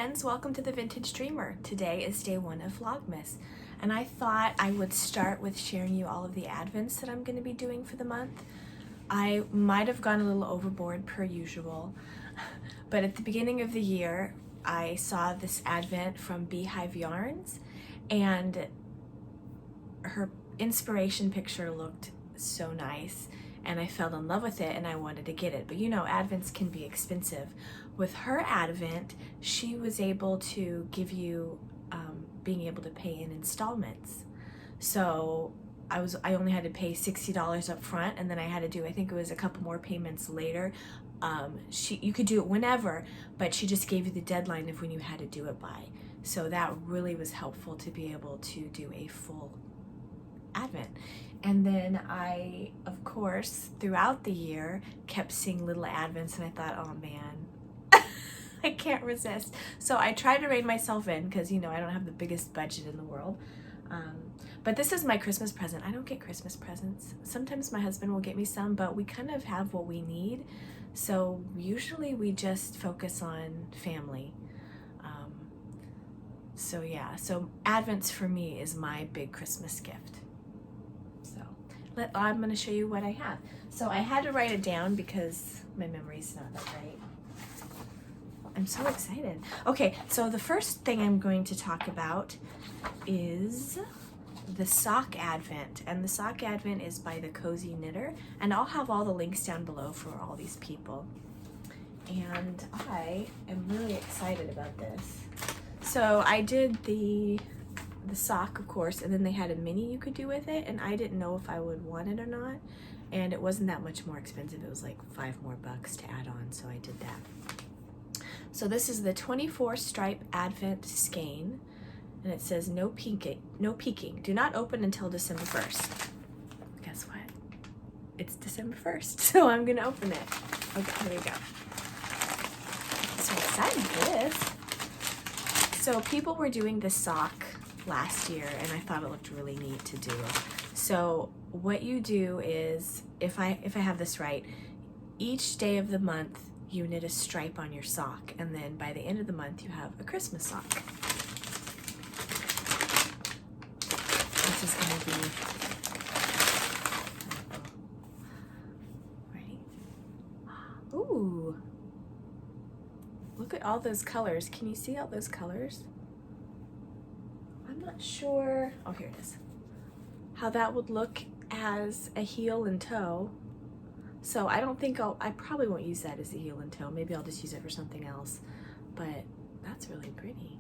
friends, welcome to the Vintage Dreamer. Today is day 1 of Vlogmas, and I thought I would start with sharing you all of the advents that I'm going to be doing for the month. I might have gone a little overboard per usual, but at the beginning of the year I saw this advent from Beehive Yarns, and her inspiration picture looked so nice and I fell in love with it and I wanted to get it. But you know, advents can be expensive. With her advent, she was able to give you being able to pay in installments. So I only had to pay $60 up front, and then I had to do, I think it was a couple more payments later. You could do it whenever, but she just gave you the deadline of when you had to do it by. So that really was helpful to be able to do a full advent. And then I, of course, throughout the year kept seeing little advents, and I thought, oh man, I can't resist. So I tried to rein myself in because, you know, I don't have the biggest budget in the world. But this is my Christmas present. I don't get Christmas presents. Sometimes my husband will get me some, but we kind of have what we need. So usually we just focus on family. So yeah, so advents for me is my big Christmas gift. So I'm going to show you what I have. So I had to write it down because my memory's not that great. I'm so excited. Okay, so the first thing I'm going to talk about is the sock advent, and the sock advent is by the Cosy Knitter, and I'll have all the links down below for all these people. And I am really excited about this. So I did the sock, of course, and then they had a mini you could do with it, and I didn't know if I would want it or not, and it wasn't that much more expensive. It was like $5 more to add on, so I did that. So this is the 24 stripe advent skein, and it says no peeking. Do not open until December 1st. Guess what? It's December 1st, so I'm gonna open it. Okay, here we go. So excited for this. So people were doing this sock last year, and I thought it looked really neat to do. So what you do is, if I have this right, each day of the month you knit a stripe on your sock, and then by the end of the month you have a Christmas sock. This is going to be, ready? Ooh, look at all those colors. Can you see all those colors? I'm not sure, oh here it is, how that would look as a heel and toe. So I don't think I probably won't use that as a heel and toe. Maybe I'll just use it for something else, but that's really pretty.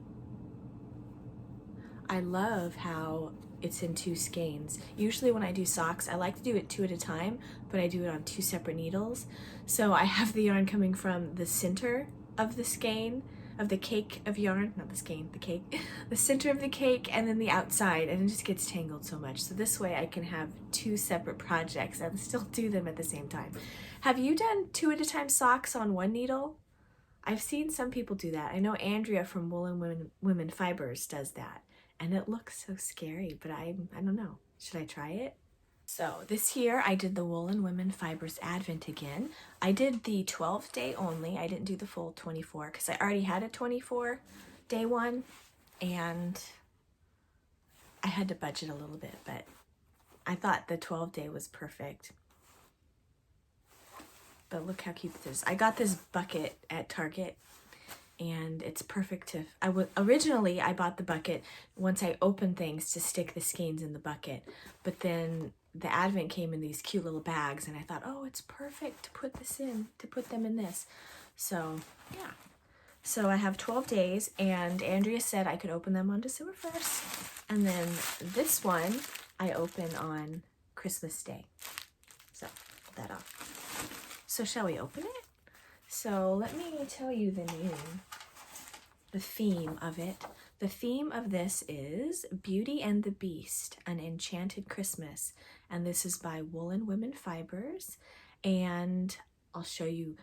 I love how it's in 2 skeins. Usually when I do socks, I like to do it 2 at a time, but I do it on 2 separate needles. So I have the yarn coming from the center of the skein, of the cake of yarn, not the skein, the cake, the center of the cake, and then the outside, and it just gets tangled so much. So this way I can have 2 separate projects and still do them at the same time. Have you done 2 at a time socks on 1 needle? I've seen some people do that. I know Andrea from Woolen Women Fibers does that, and it looks so scary, but I don't know. Should I try it? So this year I did the Woolen Women Fibers Advent again. I did the 12-day only. I didn't do the full 24 because I already had a 24 day one, and I had to budget a little bit, but I thought the 12-day was perfect. But look how cute this is. I got this bucket at Target, and it's perfect to, originally I bought the bucket once I opened things to stick the skeins in the bucket, but then the advent came in these cute little bags, and I thought, oh, it's perfect to put this in, to put them in this. So yeah, so I have 12 days, and Andrea said I could open them on December 1st, and then this one I open on Christmas Day. So put that off. So shall we open it? So let me tell you the name, the theme of it. The theme of this is Beauty and the Beast, an Enchanted Christmas. And this is by Woolen Women Fibers. And I'll show you,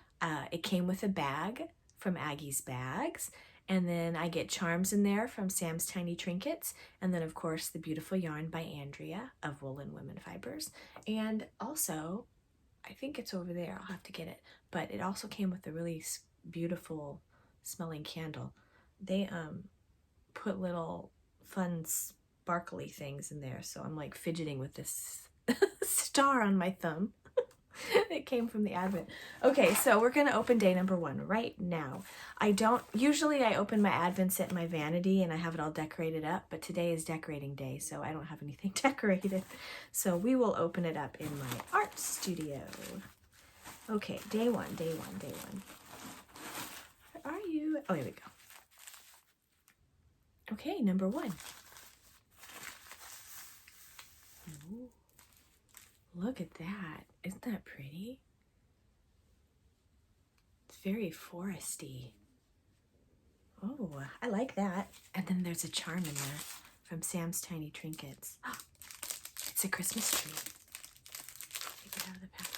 it came with a bag from Aggie's Bags. And then I get charms in there from Sams Tiny Trinkets. And then, of course, the beautiful yarn by Andrea of Woolen Women Fibers. And also, I think it's over there. I'll have to get it. But it also came with a really beautiful smelling candle. they put little fun sparkly things in there, so I'm like fidgeting with this star on my thumb. It came from the Advent. Okay, so we're gonna open day number 1 right now. Usually I open my Advents at my vanity and I have it all decorated up, but today is decorating day, so I don't have anything decorated. So we will open it up in my art studio. Okay, day one. Where are you? Oh, here we go. Okay, number 1. Ooh, look at that. Isn't that pretty? It's very foresty. Oh, I like that. And then there's a charm in there from Sam's Tiny Trinkets. Oh, it's a Christmas tree. Take it out of the package.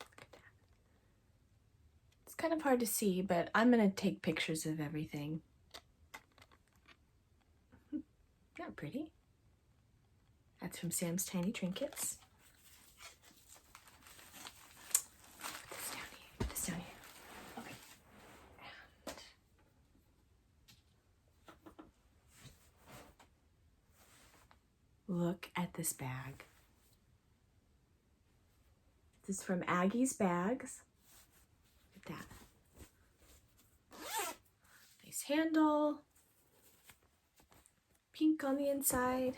Look at that. It's kind of hard to see, but I'm going to take pictures of everything. Isn't that pretty? That's from Sam's Tiny Trinkets. Put this down here. Okay. And look at this bag. This is from Aggie's Bags. Look at that. Nice handle. Pink on the inside.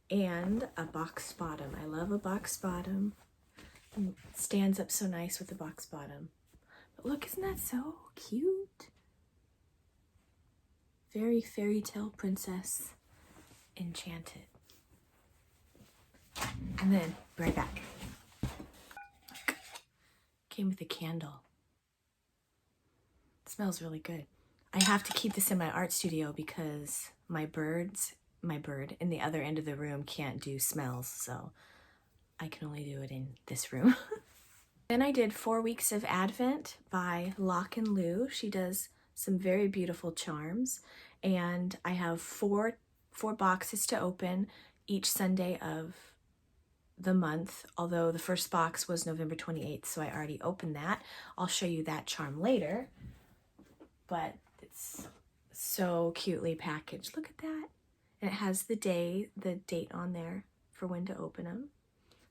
And a box bottom. I love a box bottom. It stands up so nice with the box bottom. But look, isn't that so cute? Very fairy tale princess Enchanted. And then, be right back. Look, came with a candle. It smells really good. I have to keep this in my art studio because my bird in the other end of the room can't do smells, so I can only do it in this room. Then I did 4 weeks of Advent by Lach and Lou. She does some very beautiful charms, and I have four boxes to open each Sunday of the month, although the first box was November 28th, so I already opened that. I'll show you that charm later, but it's so cutely packaged. Look at that. And it has the date on there for when to open them.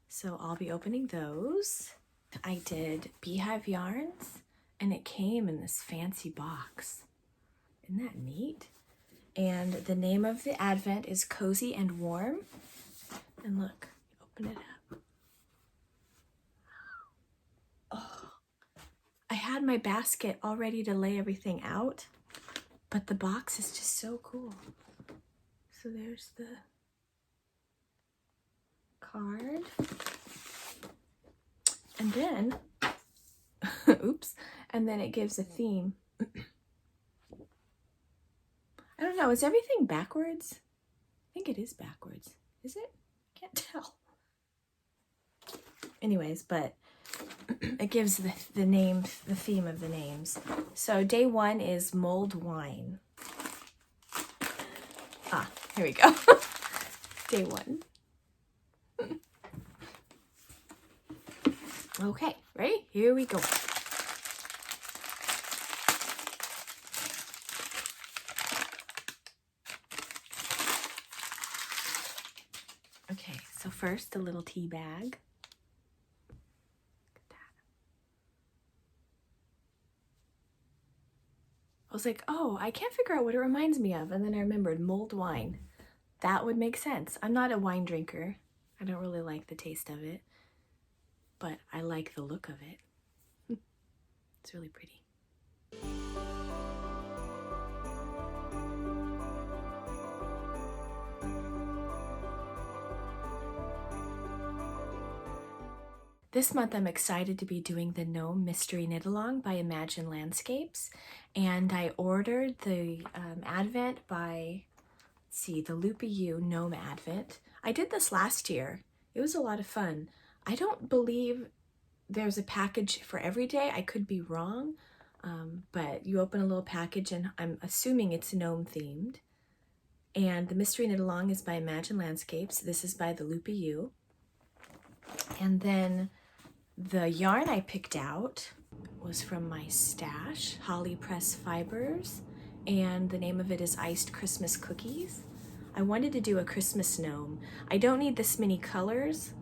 So I'll be opening those. I did Beehive Yarns, and it came in this fancy box. Isn't that neat? And the name of the Advent is Cozy and Warm. And look, open it up. Oh, I had my basket all ready to lay everything out, but the box is just so cool. So there's the card. And then, oops, and then it gives a theme. I don't know, is everything backwards? I think it is backwards. Is it? Can't tell. Anyways, but it gives the theme of the names. So day 1 is mulled wine. Ah, here we go. Day 1. Okay, ready? Here we go. Okay, so first, a little tea bag. Look at that. I was like, oh, I can't figure out what it reminds me of. And then I remembered mulled wine. That would make sense. I'm not a wine drinker. I don't really like the taste of it, but I like the look of it. It's really pretty. This month I'm excited to be doing the Gnome Mystery Knit Along by Imagine Landscapes, and I ordered the Advent by, let's see, the Loopy Gnome Advent. I did this last year. It was a lot of fun. I don't believe there's a package for every day. I could be wrong, but you open a little package and I'm assuming it's gnome themed. And the Mystery Knit Along is by Imagine Landscapes. This is by the Loopy. And then The yarn I picked out was from my stash, Holly Press Fibers, and the name of it is Iced Christmas Cookies. I wanted to do a Christmas gnome. I don't need this many colors,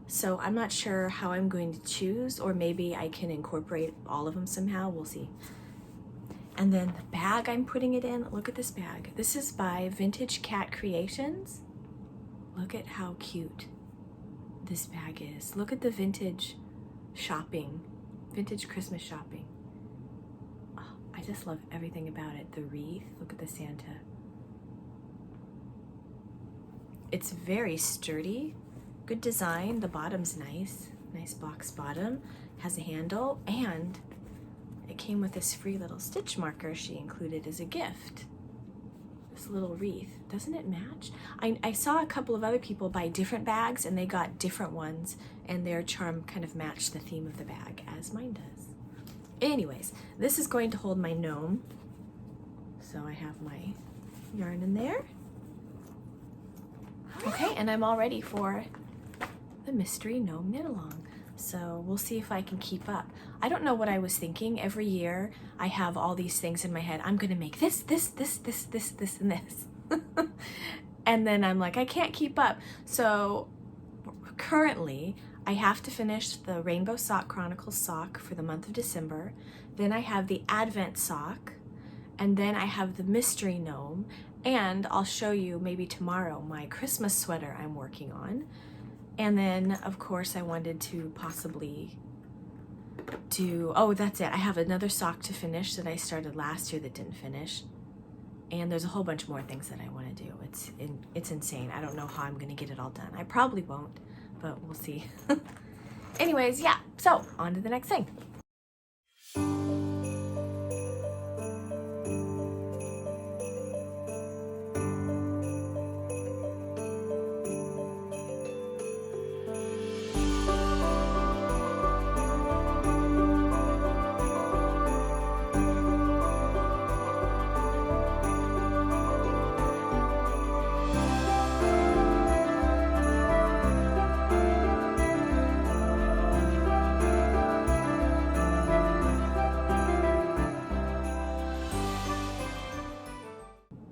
so I'm not sure how I'm going to choose, or maybe I can incorporate all of them somehow. We'll see. And then the bag I'm putting it in, look at this bag. This is by Vintage Cat Creations. Look at how cute this bag is. Look at the vintage shopping, vintage Christmas shopping. Oh, I just love everything about it. The wreath, look at the Santa. It's very sturdy, good design. The bottom's nice, nice box bottom, has a handle, and it came with this free little stitch marker she included as a gift. This little wreath, doesn't it match? I saw a couple of other people buy different bags and they got different ones, and their charm kind of matched the theme of the bag, as mine does. Anyways, this is going to hold my gnome. So I have my yarn in there. Okay, and I'm all ready for the mystery gnome knit along. So we'll see if I can keep up. I don't know what I was thinking. Every year I have all these things in my head. I'm gonna make this, and this. And then I'm like, I can't keep up. So currently I have to finish the Rainbow Sock Chronicles sock for the month of December. Then I have the Advent sock, and then I have the mystery gnome, and I'll show you maybe tomorrow my Christmas sweater I'm working on. And then of course I wanted to possibly do, oh, that's it. I have another sock to finish that I started last year that didn't finish. And there's a whole bunch more things that I want to do. It's insane. I don't know how I'm gonna get it all done. I probably won't, but we'll see. Anyways, yeah, so on to the next thing.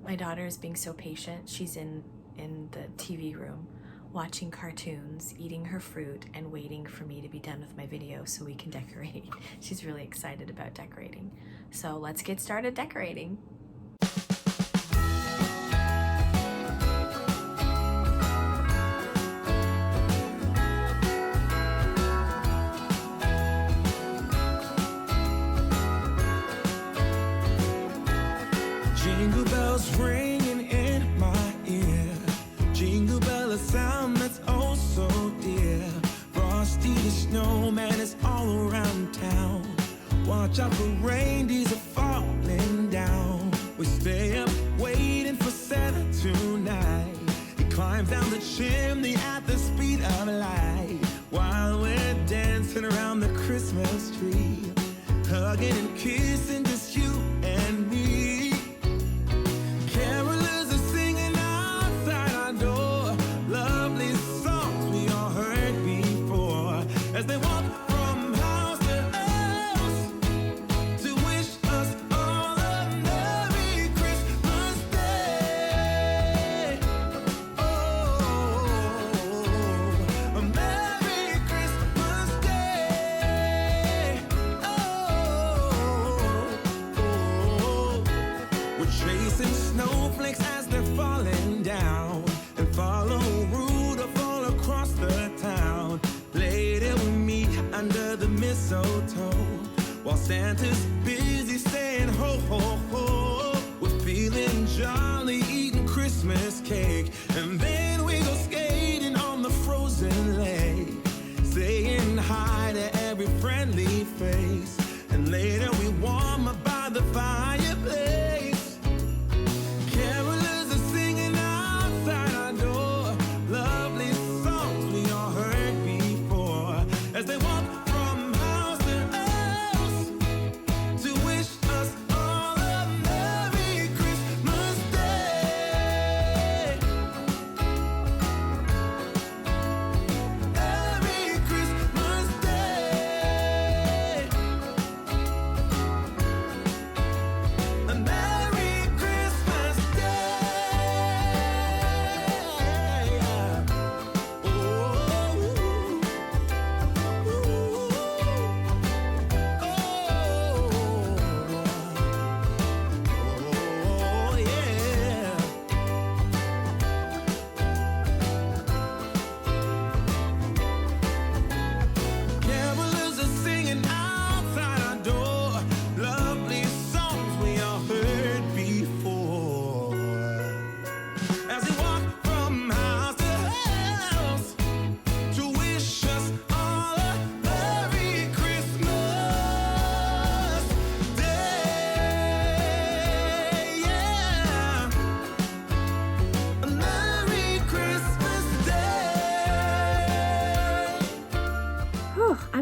My daughter is being so patient. She's in the TV room watching cartoons, eating her fruit, and waiting for me to be done with my video so we can decorate. She's really excited about decorating. So let's get started decorating. Jingle bells ringing in my ear. Jingle bell, a sound that's oh so dear. Frosty the snowman is all around town. Watch out for reindeers are falling down. We stay up waiting for Santa tonight. He climbs down the chimney at the speed of light, while we're dancing around the Christmas tree, hugging and kissing just you and me. Carolers are singing outside our door, lovely songs we all heard before, as they walk from house to house to wish us all a Merry Christmas Day. Oh, a Merry Christmas Day. Oh, we're chasing snowflakes as they're falling down, and follow Rudolph all across the town. Later we meet under the mistletoe, while Santa's busy saying ho ho ho. We're feeling jolly, eating Christmas cake, and then we go skating on the frozen lake, saying hi to every friendly face, and later we warm up by the fireplace. Carolers are singing outside our door, lovely songs we all heard before, as they walk from house to house to wish us all a Merry Christmas Day.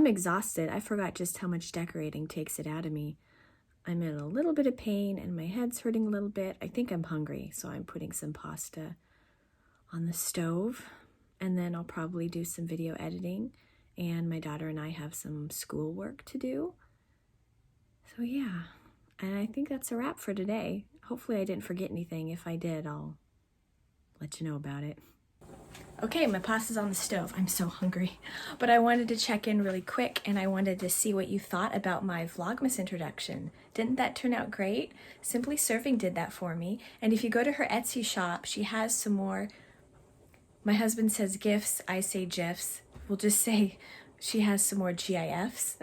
exhausted. I forgot just how much decorating takes it out of me. I'm in a little bit of pain and my head's hurting a little bit. I think I'm hungry, so I'm putting some pasta on the stove, and then I'll probably do some video editing, and my daughter and I have some schoolwork to do. So yeah, and I think that's a wrap for today. Hopefully I didn't forget anything. If I did, I'll let you know about it. Okay, my pasta's on the stove. I'm so hungry. But I wanted to check in really quick, and I wanted to see what you thought about my Vlogmas introduction. Didn't that turn out great? Simply Surfing did that for me. And if you go to her Etsy shop, she has some more, my husband says gifts, I say GIFs. We'll just say she has some more GIFs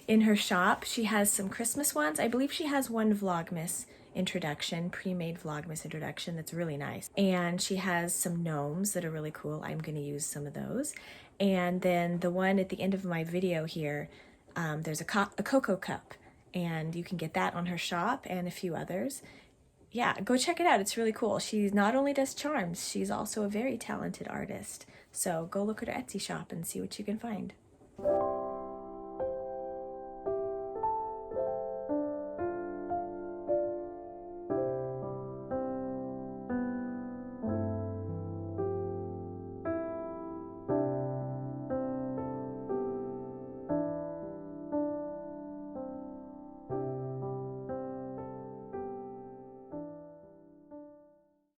in her shop. She has some Christmas ones. I believe she has one Vlogmas introduction, pre-made Vlogmas introduction that's really nice. And she has some gnomes that are really cool. I'm going to use some of those. And then the one at the end of my video here, there's a cocoa cup, and you can get that on her shop and a few others. Yeah, go check it out. It's really cool. She not only does charms, she's also a very talented artist. So go look at her Etsy shop and see what you can find.